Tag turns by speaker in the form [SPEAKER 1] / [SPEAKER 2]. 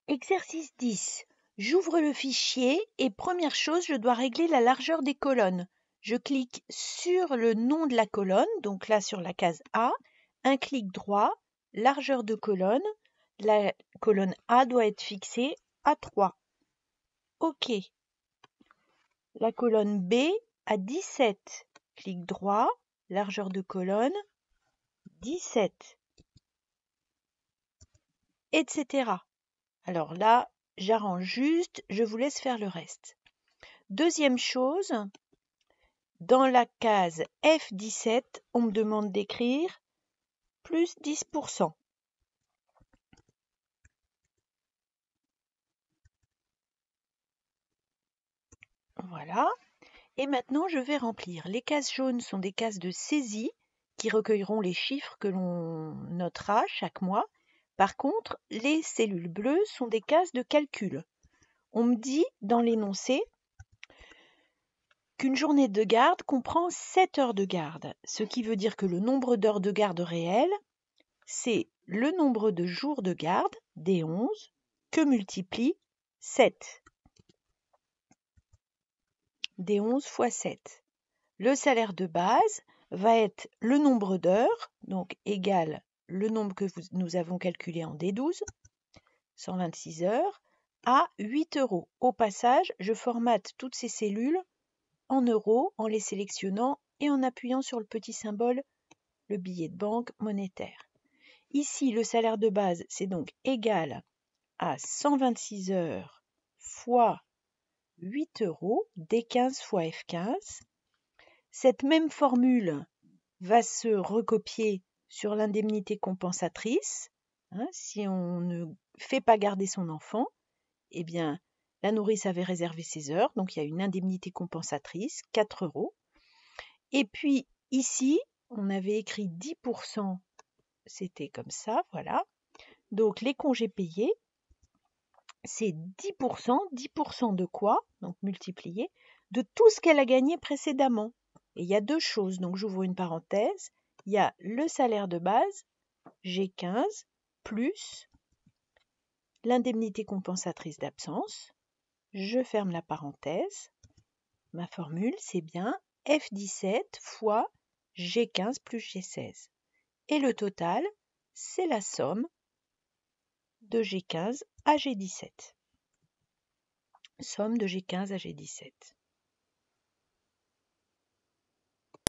[SPEAKER 1] Exercice 10. J'ouvre le fichier et première chose, je dois régler la largeur des colonnes. Je clique sur le nom de la colonne, donc là sur la case A, un clic droit, largeur de colonne. La colonne A doit être fixée à 3. OK. La colonne B à 17. Clic droit, largeur de colonne, 17. Etc. Alors là, j'arrange juste, je vous laisse faire le reste. Deuxième chose, dans la case F17, on me demande d'écrire plus 10%. Voilà. Et maintenant, je vais remplir. Les cases jaunes sont des cases de saisie qui recueilleront les chiffres que l'on notera chaque mois. Par contre, les cellules bleues sont des cases de calcul. On me dit dans l'énoncé qu'une journée de garde comprend 7 heures de garde, ce qui veut dire que le nombre d'heures de garde réel, c'est le nombre de jours de garde, D11, que multiplie 7. D11 fois 7. Le salaire de base va être le nombre d'heures, donc égal le nombre que nous avons calculé en D12, 126 heures, à 8 euros. Au passage, je formate toutes ces cellules en euros en les sélectionnant et en appuyant sur le petit symbole, le billet de banque monétaire. Ici, le salaire de base, c'est donc égal à 126 heures fois 8 euros, D15 fois F15. Cette même formule va se recopier sur l'indemnité compensatrice. Si on ne fait pas garder son enfant, eh bien, la nourrice avait réservé ses heures, donc il y a une indemnité compensatrice, 4 euros. Et puis ici, on avait écrit 10%, c'était comme ça, voilà. Donc les congés payés, c'est 10%. 10% de quoi? Donc multiplié, de tout ce qu'elle a gagné précédemment. Et il y a deux choses, donc j'ouvre une parenthèse, il y a le salaire de base, G15, plus l'indemnité compensatrice d'absence. Je ferme la parenthèse. Ma formule, c'est bien F17 fois G15 plus G16. Et le total, c'est la somme de G15 à G17. Somme de G15 à G17.